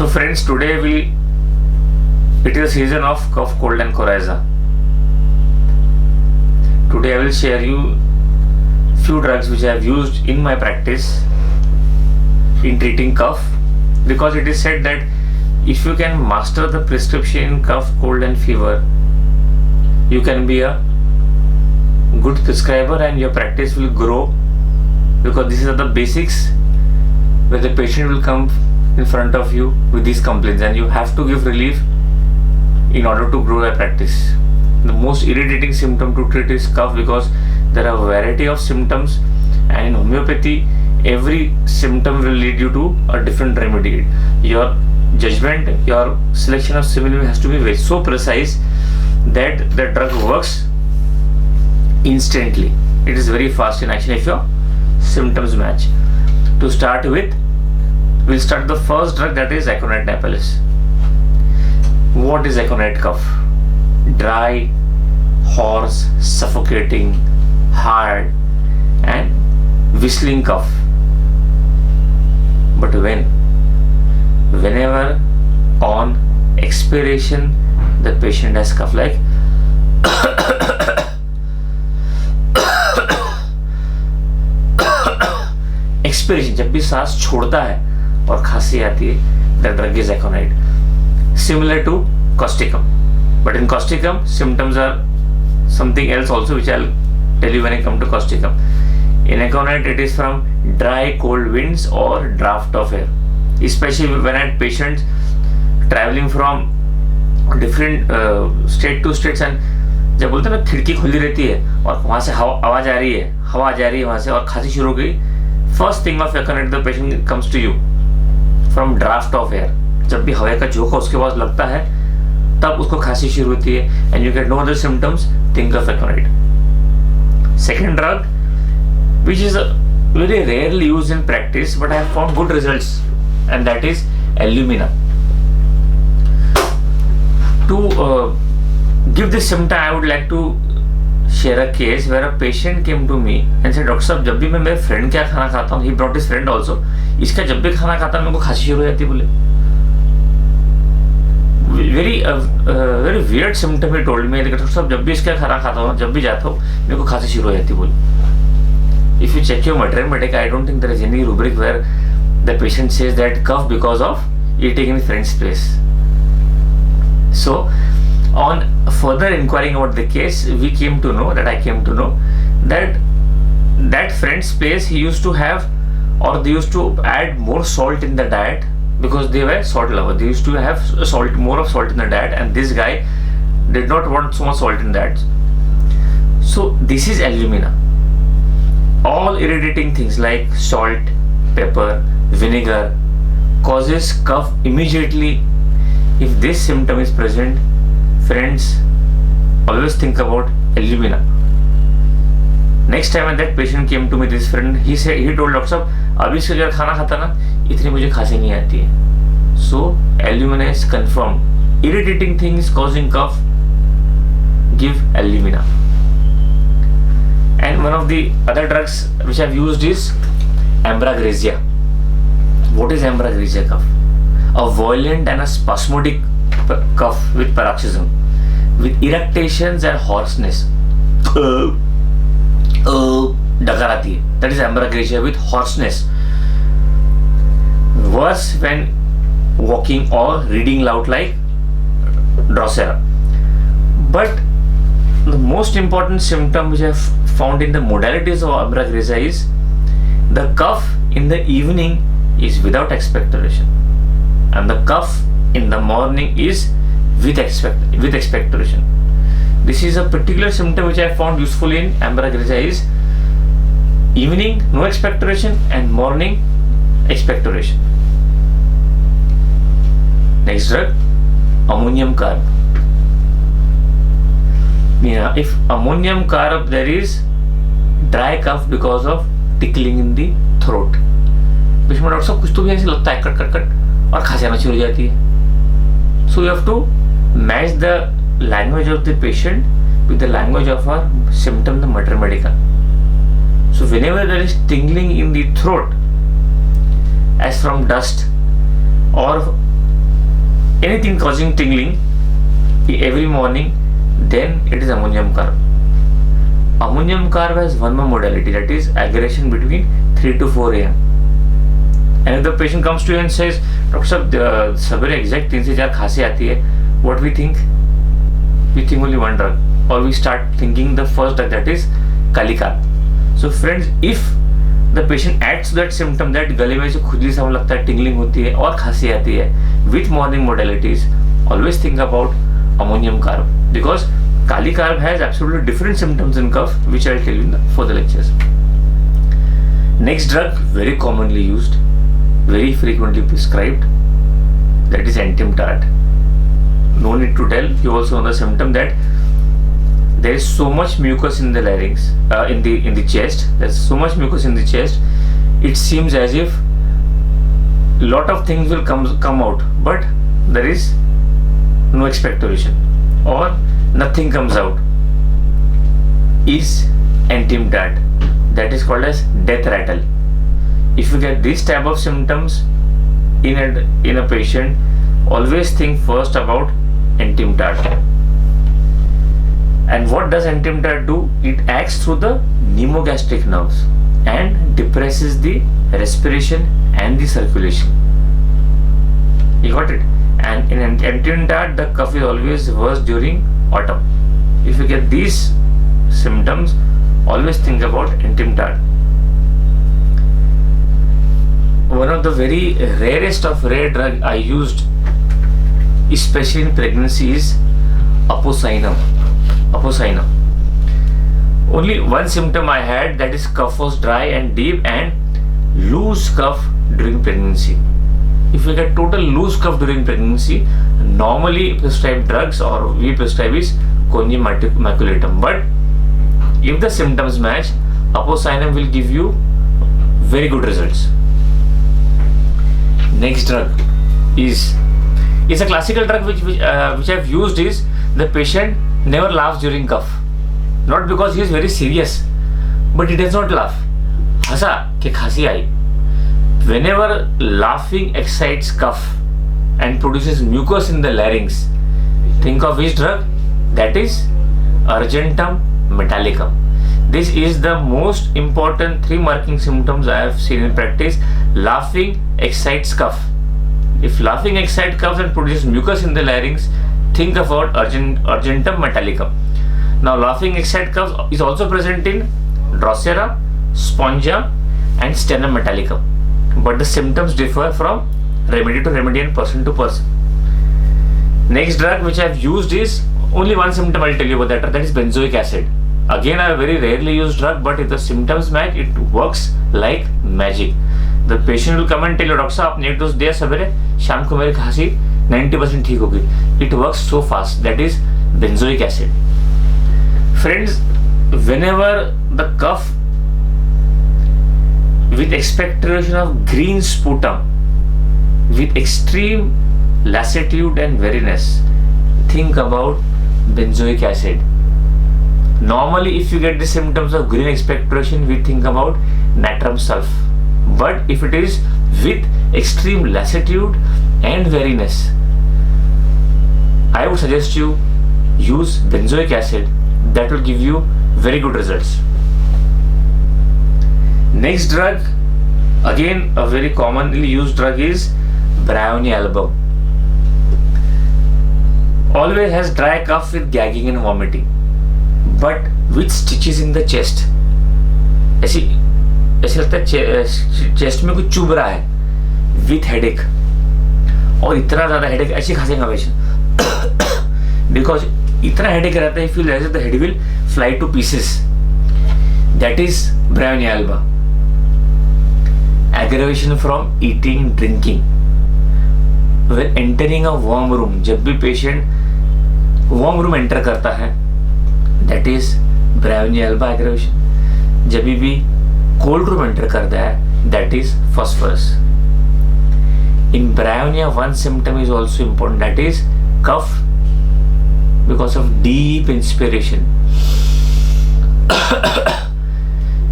So friends, today it is season of cough, cold and coryza. Today I will share you few drugs which I have used in my practice in treating cough, because it is said that if you can master the prescription in cough, cold and fever, you can be a good prescriber and your practice will grow, because these are the basics where the patient will come in front of you with these complaints and you have to give relief in order to grow your practice. The most irritating symptom to treat is cough, because there are a variety of symptoms, and in homeopathy every symptom will lead you to a different remedy. Your judgment, your selection of simile has to be so precise that the drug works instantly. It is very fast in action if your symptoms match. To start with, we'll start the first drug, that is Aconite napellus. What is aconite cough? Dry, hoarse, suffocating, hard and whistling cough. But whenever on expiration the patient has cough like expiration, जब भी सांस छोड़ता है और खांसी आती है, the drug is aconite. Similar to causticum, but in causticum symptoms are something else also, which I'll tell you when I come to causticum. In aconite it is from dry cold winds or draft of air, especially when I had patients traveling from different state to states, and जब बोलते हैं ना खिड़की खुली रहती है और वहाँ से हवा आ जा रही है वहाँ से और खांसी शुरू हो गई, first thing of aconite the patient comes to you from draft of air. जब भी हवा का झोंका उसके पास लगता है तब उसको खांसी शुरू होती है, and you get no other symptoms, think of aconite. Second drug, which is very rarely used in practice but I have found good results, and that is Illumina. To give this symptom, I would like to share a case where a patient came to me and said, doctor साहब जब भी मैं मेरे friend का खाना खाता हूँ, he brought his friend also, इसका जब भी खाना खाता मेरे को खांसी शुरू हो जाती है बोले. Very weird symptom he told me. Doctor साहब जब भी इसका खाना खाता हूँ, जब भी जाता हूँ मेरे को खांसी शुरू हो जाती है बोले. If you check your Matermedica, I don't think there is any rubric where the patient says that cough because of eating in friend's place. So on further inquiring about the case, I came to know that friend's place, he used to have, or they used to add more salt in the diet because they were salt lover. They used to have more of salt in the diet, and this guy did not want so much salt in that. So this is Illumina. All irritating things like salt, pepper, vinegar causes cough immediately. If this symptom is present, friends, always think about Illumina. Next time when that patient came to me, this friend, he told doctor साहब अभी से अगर खाना खाता ना इतनी मुझे खांसी नहीं आती है. So Illumina is confirmed. Irritating things causing cough, give Illumina. And one of the other drugs which I've used is Ambroxelia. What is Ambroxelia cough? A violent and a spasmodic cough with paroxysm, with eructations and hoarseness. डकार आती है. That is Ambroxelia with hoarseness. Worse when walking or reading loud like Drosera. But the most important symptom which I have found in the modalities of Ambroxelia is the cough in the evening is without expectoration, and the cough in the morning is with expectoration. This is a particular symptom which I found useful in Ambroxelia is evening no expectoration and morning expectoration. Next drug, ammonium carb. Yeah, if ammonium carb, there is dry cough because of tickling in the throat. Patient doctor साहब कुछ तो भी ऐसे लगता है cut और खांसी आना शुरू हो जाती है. So you have to match the language of the patient with the language of our symptom, the Matermedica. So whenever there is tingling in the throat as from dust or anything causing tingling every morning, then it is ammonium carb. Ammonium carb has one more modality, that is aggression between 3 to 4 a.m. And if the patient comes to you and says, Dr. Sahab, sabere exact 3 से 4 खांसी आती है, what we think? We think only one drug, or we start thinking the first drug, that is Kali carb. So friends, if the patient adds to that symptom that गले में जो खुजली सा लगता है, tingling होती है और खांसी आती है with morning modalities, always think about ammonium carb, because Kali carb has absolutely different symptoms in cough, which I'll tell you in the further lectures. Next drug, very commonly used, very frequently prescribed, that is Antim-Tart. No need to tell, you also know the symptom that there is so much mucus in the larynx, in the chest. There's so much mucus in the chest. It seems as if lot of things will come out, but there is no expectoration or nothing comes out. Is Antim-Tart. That is called as death rattle. If you get this type of symptoms in a patient, always think first about Antim-Tart. And what does Antim-Tart do? It acts through the pneumogastric nerves and depresses the respiration and the circulation. You got it? And in Antim-Tart, the cough is always worse during autumn. If you get these symptoms, always think about Antim-Tart. One of the very rarest of rare drug I used, especially in pregnancy, is Apocyinum. Only one symptom I had, that is cough was dry and deep and loose cough during pregnancy. If you get total loose cough during pregnancy, normally prescribed drugs or we prescribe is Conium maculatum. But if the symptoms match, Apocyinum will give you very good results. Next drug is a classical drug which I've used. Is the patient never laughs during cough, not because he is very serious, but he does not laugh. Hasa ke khasi aayi. Whenever laughing excites cough and produces mucus in the larynx, think of which drug? That is Argentum metallicum. This is the most important 3 marking symptoms I have seen in practice. Laughing excites cough. If laughing excites cough and produces mucus in the larynx, think about Argentum metallicum. Now, laughing excites cough is also present in Drosera, Spongia and Sternum metallicum. But the symptoms differ from remedy to remedy and person to person. Next drug which I have used is only one symptom I'll tell you about that is benzoic acid. Again, a very rarely used drug, but if the symptoms match, it works like magic. The patient will come and tell you, Doctor साहब आपने एक dose दिया सवेरे, शाम को मेरी खांसी 90% ठीक होगी. It works so fast. That is benzoic acid. Friends, whenever the cough with expectoration of green sputum with extreme lassitude and weariness, think about benzoic acid. Normally, if you get the symptoms of green expectoration, we think about natrum sulph. But if it is with extreme lassitude and weariness, I would suggest you use benzoic acid. That will give you very good results. Next drug, again a very commonly used drug, is Brownie album. Always has dry cough with gagging and vomiting, but with stitches in the chest. ऐसे लगता है chest में कुछ चुभ रहा है, with headache, और इतना ज़्यादा headache ऐसे खांसेगा पेशेंट because इतना headache रहता है, feel as if the head will fly to pieces. That is Brownie alba. Aggravation from eating, drinking. When entering a warm room, जब भी patient warm room enter करता है, that is Brownie alba aggravation. जब भी cold room enter करता है, that is phosphorus. In Brownia, one symptom is also important, that is cough because of deep inspiration.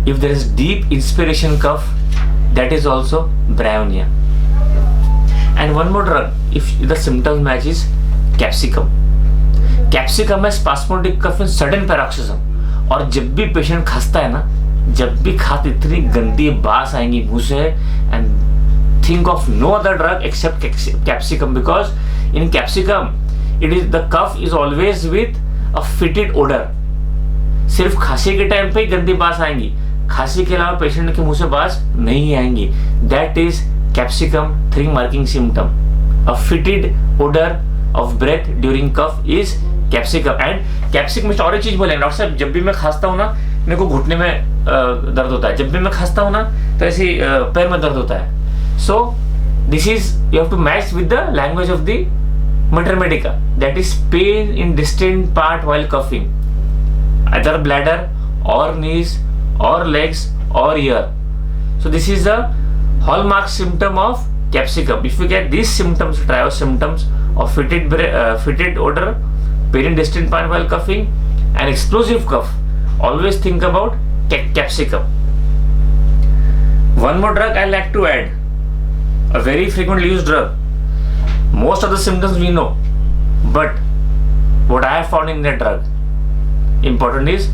If there is deep inspiration cough, that is also Brownia. And one more drug, if the symptoms match, is capsicum. Capsicum है spasmodic cough in sudden paroxysm. और जब भी patient खांसता है ना, जब भी खाते इतनी गंदी बास आएंगी मुंह से, and think of no other drug except capsicum, because in capsicum it is the cough is always with a fetid odor. सिर्फ खांसी के टाइम पे ही गंदी बास आएंगी, खांसी के अलावा पेशेंट के मुंह से बास नहीं आएंगी. That is capsicum 3 marking symptom. A fetid odour of breath during cough is capsicum. And capsicum में और एक चीज बोलेंगे डॉक्टर साहब, जब भी मैं खांसता हूँ ना, मेरे को घुटने में दर्द होता है, जब भी मैं खांसता हूँ ना तो ऐसे पैर में दर्द होता है. So this is you have to match with the language of the materia medica, that is pain in distant part while coughing, either bladder or knees or legs or ear. So this is the hallmark symptom of capsicum. If you get these symptoms, trios symptoms of fetid odor, pain in distant part while coughing, and explosive cough, always think about capsicum. One more drug I like to add, a very frequently used drug. Most of the symptoms we know, but what I have found in that drug important is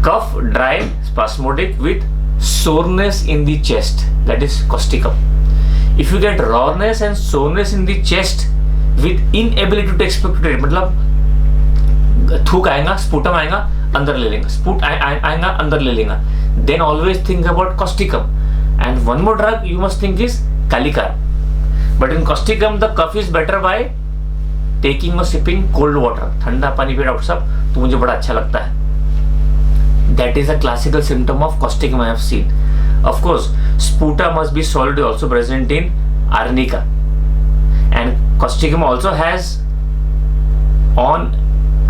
cough, dry, spasmodic with soreness in the chest, that is causticum. If you get rawness and soreness in the chest with inability to expectorate, मतलब थूक आएगा, sputum आएगा, अंदर ले लेंगे, स्पूट आएगा, अंदर ले लेंगे, then always think about causticum. And one more drug you must think is Calicar. But in causticum the cough is better by taking और सिपिंग कोल्ड वाटर. ठंडा पानी पिए डॉक्टर साहब तो मुझे बड़ा अच्छा लगता है. That is a classical symptom of causticum I have seen. Of course sputa must be swallowed also present in Arnica, and causticum also has on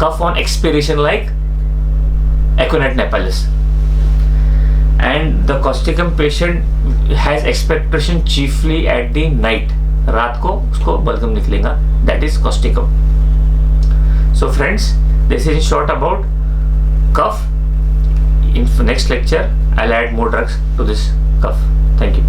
cough on expiration like Aconite napellus. And the causticum patient has expectoration chiefly at the night, रात को उसको बलगम निकलेगा, that is causticum. So friends, this is short about cough. In next lecture I'll add more drugs to this cough. Thank you.